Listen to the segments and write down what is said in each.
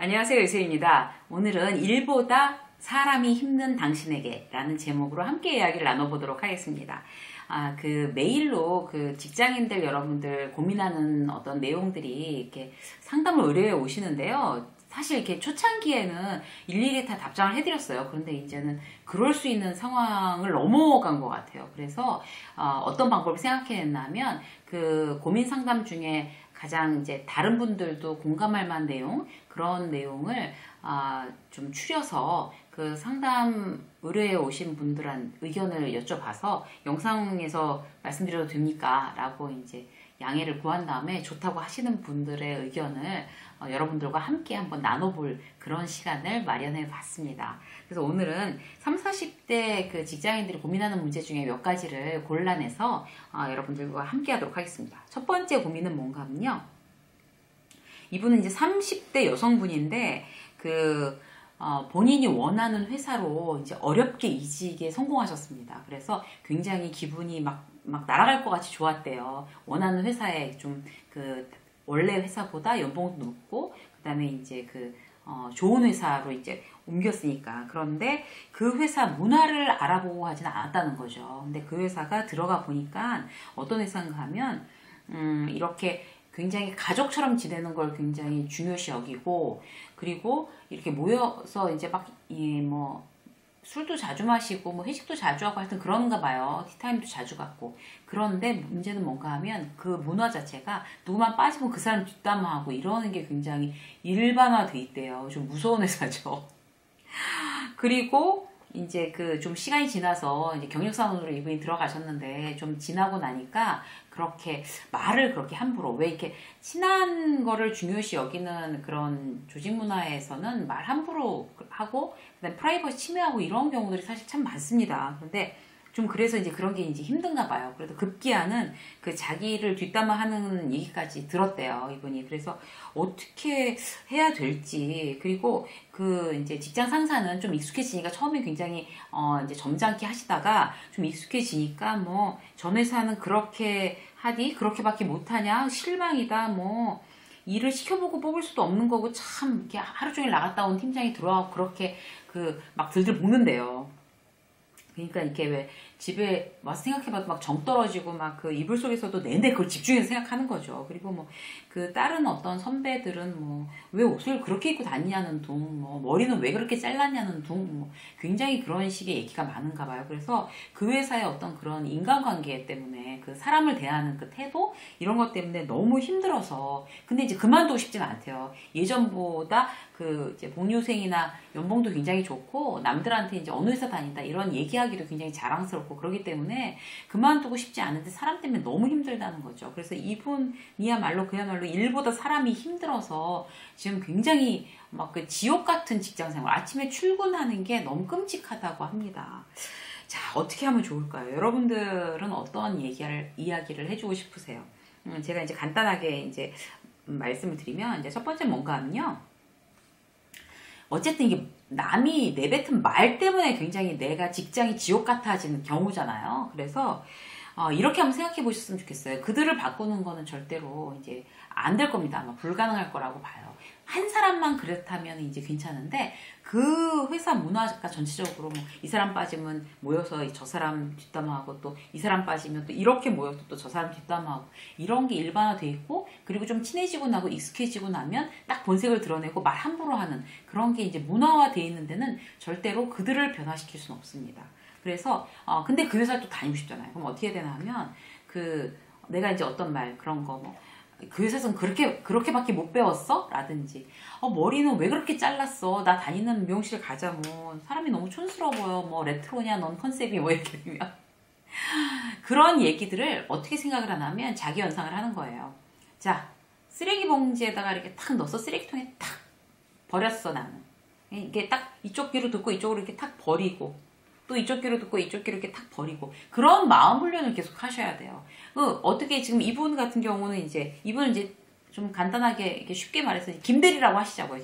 안녕하세요, 유세입니다. 오늘은 일보다 사람이 힘든 당신에게 라는 제목으로 함께 이야기를 나눠보도록 하겠습니다. 메일로 직장인들 여러분들 고민하는 어떤 내용들이 이렇게 상담을 의뢰해 오시는데요. 사실 이렇게 초창기에는 일일이 다 답장을 해드렸어요. 그런데 이제는 그럴 수 있는 상황을 넘어간 것 같아요. 그래서 어떤 방법을 생각해냈냐면 그 고민 상담 중에 가장 이제 다른 분들도 공감할 만한 내용, 그런 내용을 좀 추려서 그 상담 의뢰해 오신 분들한 의견을 여쭤봐서 영상에서 말씀드려도 됩니까? 라고 이제 양해를 구한 다음에 좋다고 하시는 분들의 의견을 여러분들과 함께 한번 나눠볼 그런 시간을 마련해 봤습니다. 그래서 오늘은 30, 40대 그 직장인들이 고민하는 문제 중에 몇 가지를 골라내서 여러분들과 함께 하도록 하겠습니다. 첫 번째 고민은 뭔가 하면요. 이분은 이제 30대 여성분인데 본인이 원하는 회사로 이제 어렵게 이직에 성공하셨습니다. 그래서 굉장히 기분이 막 날아갈 것 같이 좋았대요. 원하는 회사에 원래 회사보다 연봉도 높고, 그 다음에 이제 좋은 회사로 이제 옮겼으니까. 그런데 그 회사 문화를 알아보고 하지는 않았다는 거죠. 근데 그 회사가 들어가 보니까 어떤 회사인가 하면, 이렇게 굉장히 가족처럼 지내는 걸 굉장히 중요시 여기고, 그리고 이렇게 모여서 이제 술도 자주 마시고 회식도 자주 하고 하여튼 그런가 봐요. 티타임도 자주 갖고. 그런데 문제는 뭔가 하면 그 문화 자체가 누구만 빠지면 그 사람 뒷담화하고 이러는 게 굉장히 일반화돼 있대요. 좀 무서운 회사죠. 그리고 이제 좀 시간이 지나서 이제 경력사원으로 이분이 들어가셨는데 좀 지나고 나니까 그렇게 말을 그렇게 함부로, 왜 이렇게 친한 거를 중요시 여기는 그런 조직 문화에서는 말 함부로 하고 그다음에 프라이버시 침해하고 이런 경우들이 사실 참 많습니다. 그런데 좀 그래서 이제 그런 게 이제 힘든가 봐요. 그래도 급기야는 자기를 뒷담화하는 얘기까지 들었대요, 이분이. 그래서 어떻게 해야 될지, 그리고 이제 직장 상사는 좀 익숙해지니까 처음에 굉장히 이제 점잖게 하시다가 좀 익숙해지니까 전 회사는 그렇게 하디 그렇게밖에 못하냐, 실망이다, 일을 시켜보고 뽑을 수도 없는 거고, 참 이렇게 하루 종일 나갔다 온 팀장이 들어와서 그렇게 막 들들 볶는데요. 그러니까 이렇게 왜 집에 와서 생각해봐도 막 정 떨어지고 이불 속에서도 내내 그걸 집중해서 생각하는 거죠. 그리고 다른 어떤 선배들은 왜 옷을 그렇게 입고 다니냐는 둥, 머리는 왜 그렇게 잘랐냐는 둥, 굉장히 그런 식의 얘기가 많은가 봐요. 그래서 그 회사의 어떤 그런 인간관계 때문에 사람을 대하는 태도, 이런 것 때문에 너무 힘들어서, 근데 이제 그만두고 싶지는 않대요. 예전보다 이제 복류생이나 연봉도 굉장히 좋고, 남들한테 이제 어느 회사 다닌다 이런 얘기하기도 굉장히 자랑스럽고 그러기 때문에 그만두고 싶지 않은데 사람 때문에 너무 힘들다는 거죠. 그래서 이분이야말로 그야말로 일보다 사람이 힘들어서 지금 굉장히 지옥 같은 직장 생활, 아침에 출근하는 게 너무 끔찍하다고 합니다. 자, 어떻게 하면 좋을까요? 여러분들은 어떤 이야기를 해주고 싶으세요? 제가 이제 간단하게 이제 말씀을 드리면, 이제 첫 번째 뭔가 하면요. 어쨌든 이게 남이 내뱉은 말 때문에 굉장히 내가 직장이 지옥 같아지는 경우잖아요. 그래서 이렇게 한번 생각해 보셨으면 좋겠어요. 그들을 바꾸는 거는 절대로 이제 안 될 겁니다. 아마 불가능할 거라고 봐요. 한 사람만 그렇다면 이제 괜찮은데, 그 회사 문화가 전체적으로 이 사람 빠지면 모여서 저 사람 뒷담화하고, 또 이 사람 빠지면 또 이렇게 모여서 또 저 사람 뒷담화하고, 이런 게 일반화돼 있고, 그리고 좀 친해지고 나고 익숙해지고 나면 딱 본색을 드러내고 말 함부로 하는 그런 게 이제 문화화돼 있는 데는 절대로 그들을 변화시킬 수는 없습니다. 그래서 근데 그 회사를 또 다니고 싶잖아요. 그럼 어떻게 해야 되나 하면 내가 이제 어떤 말 그런 거 그 회사에서는 그렇게밖에 못 배웠어? 라든지, 머리는 왜 그렇게 잘랐어? 나 다니는 미용실 가자, 사람이 너무 촌스러워 보여, 레트로냐, 넌 컨셉이, 이렇게 되면. 그런 얘기들을 어떻게 생각을 하냐면 자기 연상을 하는 거예요. 자, 쓰레기 봉지에다가 이렇게 탁 넣어서 쓰레기통에 탁 버렸어, 나는. 이게 딱 이쪽 귀로 듣고 이쪽으로 이렇게 탁 버리고, 또 이쪽 귀로 듣고 이쪽 귀로 이렇게 탁 버리고, 그런 마음 훈련을 계속 하셔야 돼요. 어떻게 지금 이분 같은 경우는 이분은 이제 좀 간단하게 이렇게 쉽게 말해서 김대리라고 하시자고요.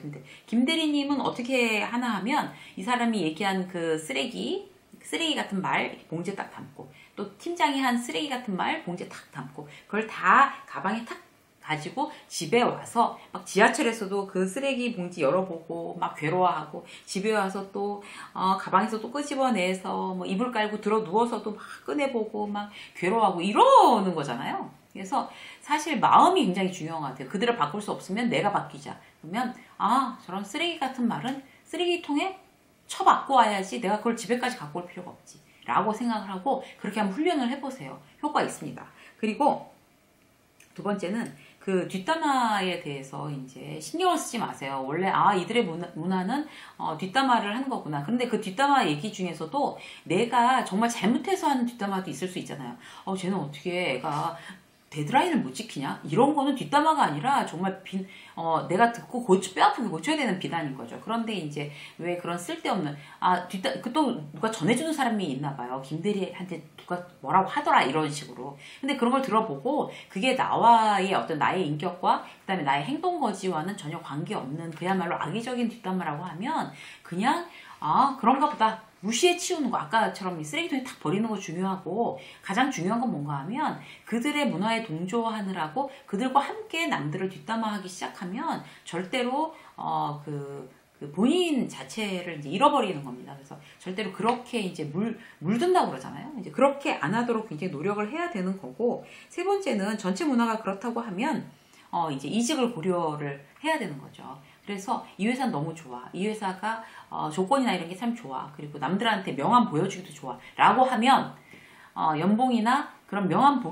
김대리님은 어떻게 하나 하면 이 사람이 얘기한 쓰레기 같은 말 봉지에 딱 담고, 또 팀장이 한 쓰레기 같은 말 봉지에 탁 담고, 그걸 다 가방에 탁 가지고 집에 와서 막 지하철에서도 그 쓰레기 봉지 열어보고 막 괴로워하고 집에 와서 또 가방에서 또 끄집어내서 뭐 이불 깔고 들어 누워서도 막 꺼내보고 막 괴로워하고 이러는 거잖아요. 그래서 사실 마음이 굉장히 중요한 것 같아요. 그들을 바꿀 수 없으면 내가 바뀌자. 그러면 저런 쓰레기 같은 말은 쓰레기통에 쳐박고 와야지 내가 그걸 집에까지 갖고 올 필요가 없지 라고 생각을 하고 그렇게 한번 훈련을 해보세요. 효과 있습니다. 그리고 두 번째는 그 뒷담화에 대해서 이제 신경을 쓰지 마세요. 원래 이들의 문화는 뒷담화를 하는 거구나. 그런데 그 뒷담화 얘기 중에서도 내가 정말 잘못해서 하는 뒷담화도 있을 수 있잖아요. 쟤는 어떻게 애가 데드라인을 못 지키냐? 이런 거는 뒷담화가 아니라 정말 내가 듣고 뼈 아프게 고쳐야 되는 비난인 거죠. 그런데 이제 왜 그런 쓸데없는, 또 누가 전해주는 사람이 있나 봐요. 김대리한테 누가 뭐라고 하더라, 이런 식으로. 근데 그런 걸 들어보고 그게 나와의 나의 인격과 그 다음에 나의 행동 거지와는 전혀 관계없는 그야말로 악의적인 뒷담화라고 하면 그냥, 그런가 보다. 무시해 치우는 거, 아까처럼 쓰레기통에 탁 버리는 거 중요하고 가장 중요한 건 뭔가 하면 그들의 문화에 동조하느라고 그들과 함께 남들을 뒷담화하기 시작하면 절대로 그 본인 자체를 이제 잃어버리는 겁니다. 그래서 절대로 그렇게 이제 물든다고 그러잖아요. 이제 그렇게 안 하도록 굉장히 노력을 해야 되는 거고, 세 번째는 전체 문화가 그렇다고 하면 이제 이직을 고려를 해야 되는 거죠. 그래서 이 회사는 너무 좋아. 이 회사가 조건이나 이런 게 참 좋아. 그리고 남들한테 명함 보여주기도 좋아. 라고 하면 연봉이나 그런 명함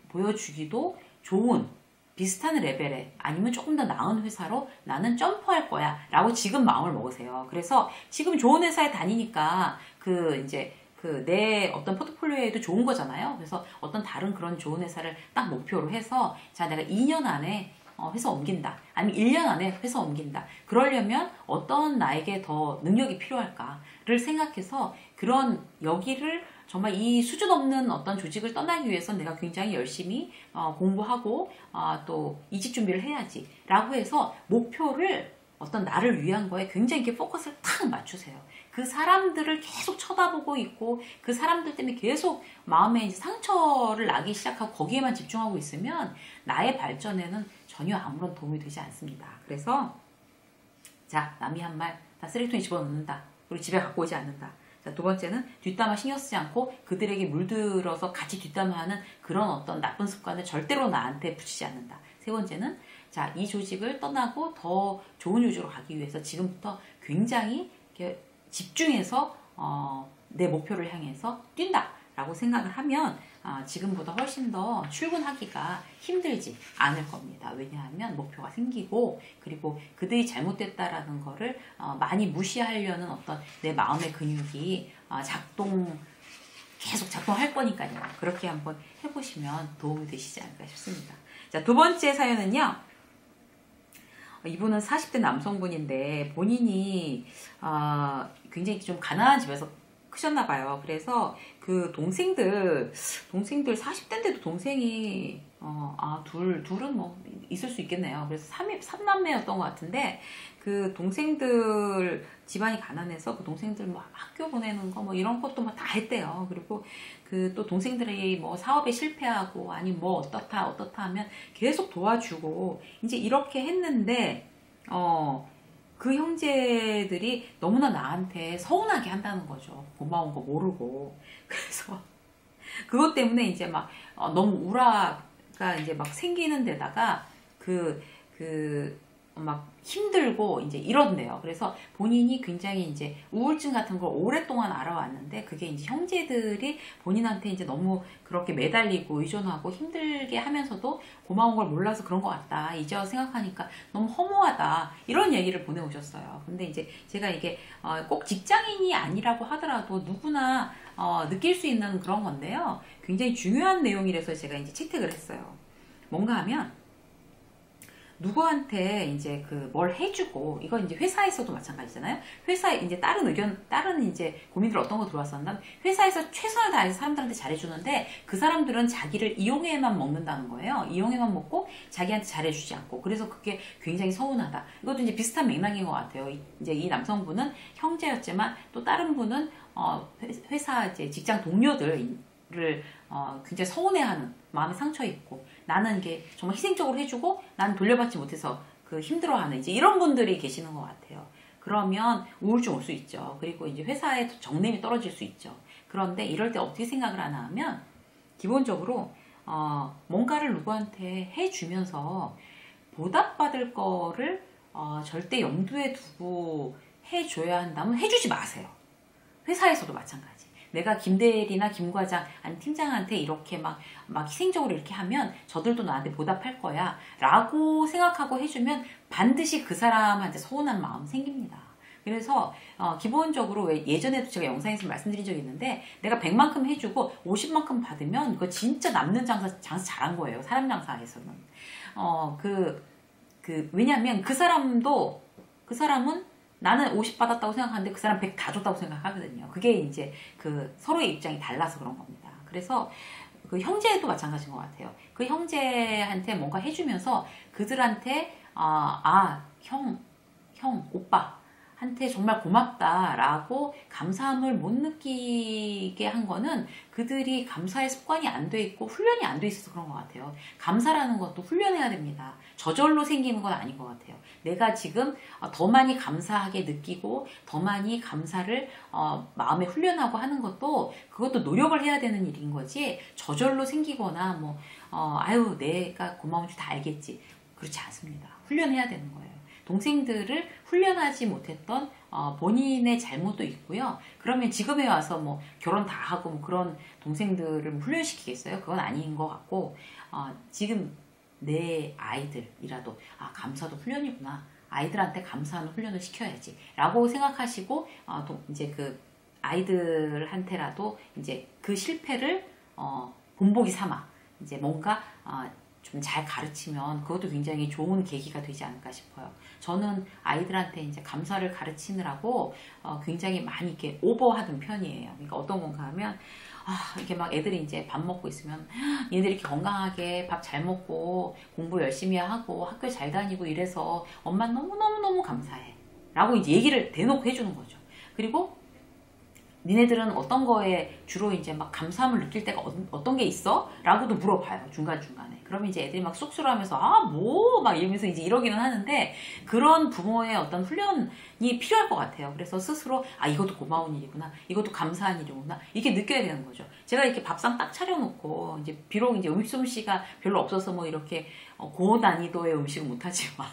보여주기도 좋은 비슷한 레벨에 아니면 조금 더 나은 회사로 나는 점프할 거야. 라고 지금 마음을 먹으세요. 그래서 지금 좋은 회사에 다니니까 내 어떤 포트폴리오에도 좋은 거잖아요. 그래서 어떤 다른 그런 좋은 회사를 딱 목표로 해서 자, 내가 2년 안에 회사 옮긴다. 아니면 1년 안에 회사 옮긴다. 그러려면 어떤 나에게 더 능력이 필요할까를 생각해서 그런 여기를 정말 이 수준 없는 어떤 조직을 떠나기 위해서 내가 굉장히 열심히 공부하고 또 이직 준비를 해야지 라고 해서 목표를 어떤 나를 위한 거에 굉장히 이렇게 포커스를 탁 맞추세요. 그 사람들을 계속 쳐다보고 있고 그 사람들 때문에 계속 마음에 이제 상처를 나기 시작하고 거기에만 집중하고 있으면 나의 발전에는 전혀 아무런 도움이 되지 않습니다. 그래서 자, 남이 한 말 다 쓰레기통에 집어넣는다. 그리고 집에 갖고 오지 않는다. 자, 두 번째는 뒷담화 신경 쓰지 않고 그들에게 물들어서 같이 뒷담화하는 그런 어떤 나쁜 습관을 절대로 나한테 붙이지 않는다. 세 번째는 자, 이 조직을 떠나고 더 좋은 조직으로 가기 위해서 지금부터 굉장히 이렇게 집중해서 내 목표를 향해서 뛴다 라고 생각을 하면 지금보다 훨씬 더 출근하기가 힘들지 않을 겁니다. 왜냐하면 목표가 생기고 그리고 그들이 잘못됐다라는 거를 많이 무시하려는 어떤 내 마음의 근육이 계속 작동할 거니까요. 그렇게 한번 해보시면 도움이 되시지 않을까 싶습니다. 자, 두 번째 사연은요. 이분은 40대 남성분인데 본인이 굉장히 좀 가난한 집에서 크셨나 봐요. 그래서 그 동생들 40대인데도 동생이 둘은 뭐 있을 수 있겠네요. 그래서 3남매였던 것 같은데 그 동생들 집안이 가난해서 그 동생들 뭐 학교 보내는 거 뭐 이런 것도 막 다 했대요. 그리고 그 또 동생들이 뭐 사업에 실패하고 아니 뭐 어떻다 하면 계속 도와주고 이제 이렇게 했는데 그 형제들이 너무나 나한테 서운하게 한다는 거죠. 고마운 거 모르고. 그래서 그것 때문에 이제 막 너무 우라가 이제 막 생기는 데다가 막 힘들고 이제 이런데요. 그래서 본인이 굉장히 이제 우울증 같은 걸 오랫동안 알아왔는데 그게 이제 형제들이 본인한테 이제 너무 그렇게 매달리고 의존하고 힘들게 하면서도 고마운 걸 몰라서 그런 것 같다. 이제 와서 생각하니까 너무 허무하다. 이런 얘기를 보내오셨어요. 근데 이제 제가 이게 꼭 직장인이 아니라고 하더라도 누구나 느낄 수 있는 그런 건데요. 굉장히 중요한 내용이라서 제가 이제 채택을 했어요. 뭔가 하면 누구한테 이제 뭘 해주고, 이건 이제 회사에서도 마찬가지잖아요. 회사에 이제 다른 이제 고민들 어떤 거 들어왔었나? 회사에서 최선을 다해서 사람들한테 잘해주는데 그 사람들은 자기를 이용해만 먹는다는 거예요. 이용해만 먹고 자기한테 잘해주지 않고. 그래서 그게 굉장히 서운하다. 이것도 이제 비슷한 맥락인 것 같아요. 이제 이 남성분은 형제였지만 또 다른 분은 회사 이제 직장 동료들을 굉장히 서운해하는 마음에 상처 있고 나는 이게 정말 희생적으로 해주고 나는 돌려받지 못해서 그 힘들어하는 이제 이런 분들이 계시는 것 같아요. 그러면 우울증 올 수 있죠. 그리고 이제 회사에 정냄이 떨어질 수 있죠. 그런데 이럴 때 어떻게 생각을 하나 하면 기본적으로 뭔가를 누구한테 해주면서 보답받을 거를 절대 염두에 두고 해줘야 한다면 해주지 마세요. 회사에서도 마찬가지. 내가 김대리나 김과장 아니 팀장한테 이렇게 막 희생적으로 이렇게 하면 저들도 나한테 보답할 거야 라고 생각하고 해주면 반드시 그 사람한테 서운한 마음 생깁니다. 그래서 기본적으로 왜 예전에도 제가 영상에서 말씀드린 적이 있는데 내가 100만큼 해주고 50만큼 받으면 이거 진짜 남는 장사 잘한 거예요. 사람 장사에서는. 왜냐면 그 사람은 나는 50 받았다고 생각하는데 그 사람 100 다 줬다고 생각하거든요. 그게 이제 그 서로의 입장이 달라서 그런 겁니다. 그래서 그 형제도 마찬가지인 것 같아요. 그 형제한테 뭔가 해주면서 그들한테 형, 오빠 한테 정말 고맙다라고 감사함을 못 느끼게 한 거는 그들이 감사의 습관이 안 돼 있고 훈련이 안 돼 있어서 그런 것 같아요. 감사라는 것도 훈련해야 됩니다. 저절로 생기는 건 아닌 것 같아요. 내가 지금 더 많이 감사하게 느끼고 더 많이 감사를 마음에 훈련하고 하는 것도 그것도 노력을 해야 되는 일인 거지 저절로 생기거나 아유 내가 고마운 줄 다 알겠지. 그렇지 않습니다. 훈련해야 되는 거예요. 동생들을 훈련하지 못했던 본인의 잘못도 있고요. 그러면 지금에 와서 결혼 다 하고 그런 동생들을 훈련시키겠어요? 그건 아닌 것 같고 지금 내 아이들이라도 감사도 훈련이구나. 아이들한테 감사하는 훈련을 시켜야지 라고 생각하시고 이제 그 아이들한테라도 이제 그 실패를 본보기 삼아 이제 뭔가 좀 잘 가르치면 그것도 굉장히 좋은 계기가 되지 않을까 싶어요. 저는 아이들한테 이제 감사를 가르치느라고 굉장히 많이 이렇게 오버하던 편이에요. 그러니까 어떤 건가 하면 이렇게 막 애들이 이제 밥 먹고 있으면 얘들이 이렇게 건강하게 밥 잘 먹고 공부 열심히 하고 학교 잘 다니고 이래서 엄마 너무너무너무 감사해 라고 이제 얘기를 대놓고 해주는 거죠. 그리고 니네들은 어떤 거에 주로 이제 막 감사함을 느낄 때가 어떤 게 있어? 라고도 물어봐요. 중간중간에. 그러면 이제 애들이 막 쑥스러워하면서 막 이러면서 이제 이러기는 하는데 그런 부모의 어떤 훈련이 필요할 것 같아요. 그래서 스스로 이것도 고마운 일이구나. 이것도 감사한 일이구나. 이렇게 느껴야 되는 거죠. 제가 이렇게 밥상 딱 차려놓고 이제 비록 이제 음식 솜씨가 별로 없어서 이렇게 고난이도의 음식은 못하지만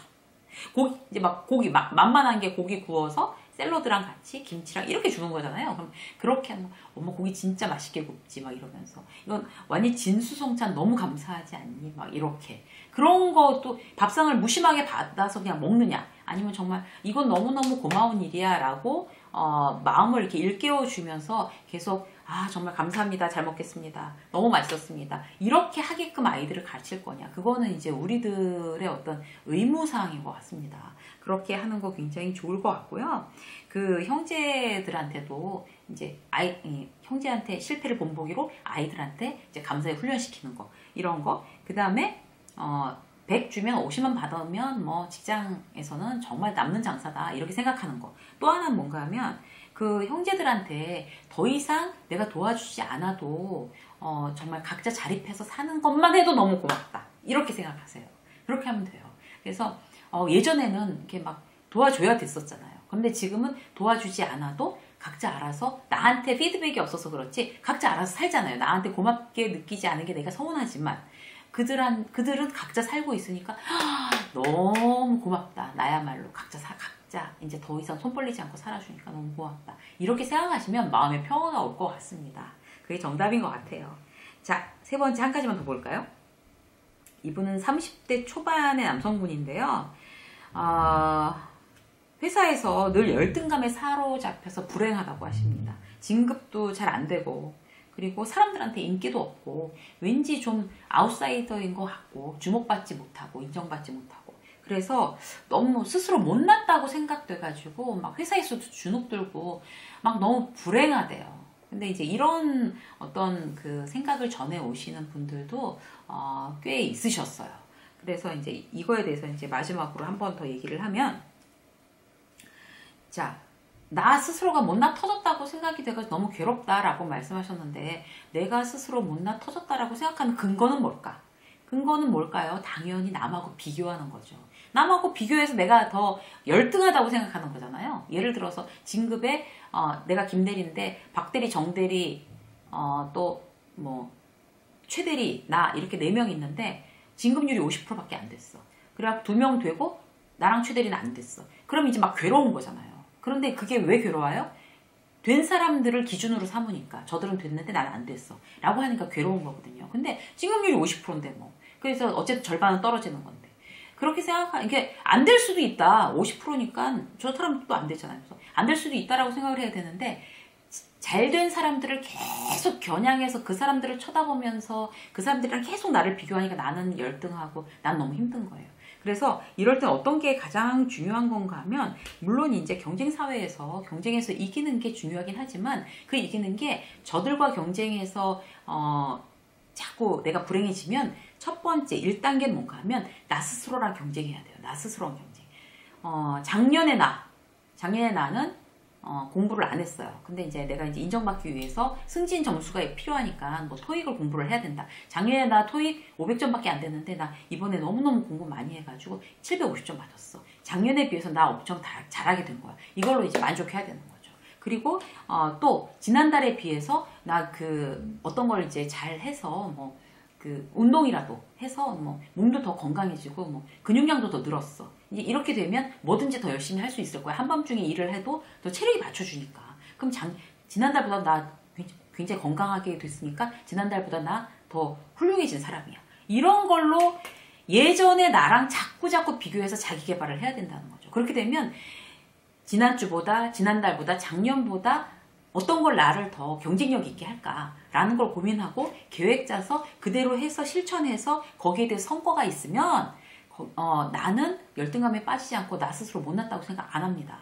이제 고기 만만한 게 고기 구워서 샐러드랑 같이 김치랑 이렇게 주는 거잖아요. 그럼 그렇게 하면 엄마 고기 진짜 맛있게 굽지 막 이러면서 이건 완전 진수성찬 너무 감사하지 않니? 막 이렇게 그런 것도 밥상을 무심하게 받아서 그냥 먹느냐 아니면 정말 이건 너무너무 고마운 일이야 라고 마음을 이렇게 일깨워 주면서 계속 정말 감사합니다. 잘 먹겠습니다. 너무 맛있었습니다. 이렇게 하게끔 아이들을 가르칠 거냐. 그거는 이제 우리들의 어떤 의무사항인 것 같습니다. 그렇게 하는 거 굉장히 좋을 것 같고요. 그 형제들한테도 이제 형제한테 실패를 본보기로 아이들한테 이제 감사에 훈련시키는 거. 이런 거. 그 다음에 100 주면 50만 받으면 직장에서는 정말 남는 장사다. 이렇게 생각하는 거. 또 하나는 뭔가 하면 그 형제들한테 더 이상 내가 도와주지 않아도 정말 각자 자립해서 사는 것만 해도 너무 고맙다. 이렇게 생각하세요. 그렇게 하면 돼요. 그래서 예전에는 이렇게 막 도와줘야 됐었잖아요. 그런데 지금은 도와주지 않아도 각자 알아서 나한테 피드백이 없어서 그렇지 각자 알아서 살잖아요. 나한테 고맙게 느끼지 않은 게 내가 서운하지만 그들은 각자 살고 있으니까 너무 고맙다. 나야말로 각자 이제 더 이상 손 벌리지 않고 살아주니까 너무 고맙다. 이렇게 생각하시면 마음의 평화가 올 것 같습니다. 그게 정답인 것 같아요. 자, 세 번째 한 가지만 더 볼까요? 이분은 30대 초반의 남성분인데요. 회사에서 늘 열등감에 사로잡혀서 불행하다고 하십니다. 진급도 잘 안 되고 그리고 사람들한테 인기도 없고 왠지 좀 아웃사이더인 것 같고 주목받지 못하고 인정받지 못하고 그래서 너무 스스로 못났다고 생각돼가지고 막 회사에서도 주눅 들고 막 너무 불행하대요. 근데 이제 이런 어떤 그 생각을 전해 오시는 분들도 꽤 있으셨어요. 그래서 이제 이거에 대해서 이제 마지막으로 한 번 더 얘기를 하면 자, 나 스스로가 못나 터졌다고 생각이 돼서 너무 괴롭다라고 말씀하셨는데 내가 스스로 못나 터졌다라고 생각하는 근거는 뭘까? 근거는 뭘까요? 당연히 남하고 비교하는 거죠. 남하고 비교해서 내가 더 열등하다고 생각하는 거잖아요. 예를 들어서 진급에 내가 김대리인데 박대리, 정대리, 또 뭐 최대리, 나 이렇게 4명 있는데 진급률이 50%밖에 안 됐어. 그래 2명 되고 나랑 최대리는 안 됐어. 그럼 이제 막 괴로운 거잖아요. 그런데 그게 왜 괴로워요? 된 사람들을 기준으로 삼으니까 저들은 됐는데 나는 안 됐어 라고 하니까 괴로운 거거든요. 근데 진급률이 50%인데 뭐 그래서 어쨌든 절반은 떨어지는 건데 그렇게 생각하면 이게 안 될 수도 있다. 50%니까 저 사람도 안 되잖아요. 그래서 안 될 수도 있다라고 생각을 해야 되는데 잘 된 사람들을 계속 겨냥해서 그 사람들을 쳐다보면서 그 사람들이랑 계속 나를 비교하니까 나는 열등하고 난 너무 힘든 거예요. 그래서 이럴 땐 어떤 게 가장 중요한 건가 하면 물론 이제 경쟁 사회에서 경쟁해서 이기는 게 중요하긴 하지만 그 이기는 게 저들과 경쟁해서 자꾸 내가 불행해지면 첫 번째 1단계는 뭔가 하면 나 스스로랑 경쟁해야 돼요. 나 스스로랑 경쟁. 작년에 나는 공부를 안 했어요. 근데 이제 내가 이제 인정받기 위해서 승진 점수가 필요하니까 뭐 토익을 공부를 해야 된다. 작년에 나 토익 500점밖에 안 됐는데 나 이번에 너무너무 공부 많이 해가지고 750점 받았어. 작년에 비해서 나 엄청 잘하게 된 거야. 이걸로 이제 만족해야 되는 거죠. 그리고 또 지난달에 비해서 나 어떤 걸 이제 잘 해서 뭐 운동이라도 해서 뭐 몸도 더 건강해지고 뭐 근육량도 더 늘었어. 이제 이렇게 되면 뭐든지 더 열심히 할 수 있을 거야. 한밤중에 일을 해도 더 체력이 받쳐주니까. 그럼 지난달보다 나 굉장히 건강하게 됐으니까 지난달보다 나 더 훌륭해진 사람이야. 이런 걸로 예전에 나랑 자꾸 비교해서 자기 개발을 해야 된다는 거죠. 그렇게 되면 지난주보다 지난달보다 작년보다 어떤 걸 나를 더 경쟁력 있게 할까라는 걸 고민하고 계획 짜서 그대로 해서 실천해서 거기에 대해서 성과가 있으면 나는 열등감에 빠지지 않고 나 스스로 못났다고 생각 안 합니다.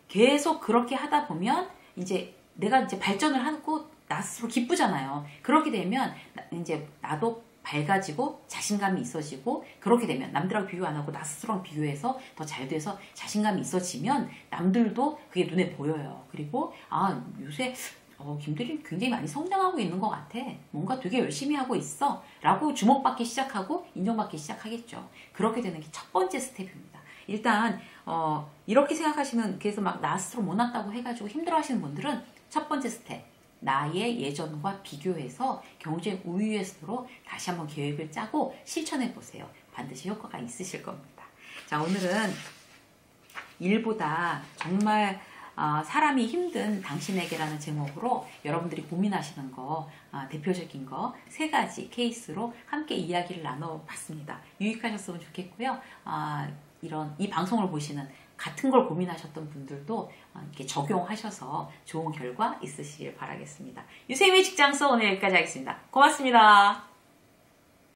계속 그렇게 하다 보면 이제 내가 이제 발전을 하고 나 스스로 기쁘잖아요. 그렇게 되면 이제 나도 밝아지고 자신감이 있어지고 그렇게 되면 남들하고 비교 안 하고 나 스스로랑 비교해서 더 잘 돼서 자신감이 있어지면 남들도 그게 눈에 보여요. 그리고 요새 김대리 굉장히 많이 성장하고 있는 것 같아. 뭔가 되게 열심히 하고 있어. 라고 주목받기 시작하고 인정받기 시작하겠죠. 그렇게 되는 게 첫 번째 스텝입니다. 일단 이렇게 생각하시는 그래서 막 나 스스로 못났다고 해가지고 힘들어하시는 분들은 첫 번째 스텝 나의 예전과 비교해서 경쟁 우위에서로 다시 한번 계획을 짜고 실천해 보세요. 반드시 효과가 있으실 겁니다. 자, 오늘은 일보다 정말 사람이 힘든 당신에게라는 제목으로 여러분들이 고민하시는 거 대표적인 거 3가지 케이스로 함께 이야기를 나눠봤습니다. 유익하셨으면 좋겠고요. 이 방송을 보시는 같은 걸 고민하셨던 분들도 이렇게 적용하셔서 좋은 결과 있으시길 바라겠습니다. 유세미의 직장서 오늘 여기까지 하겠습니다. 고맙습니다.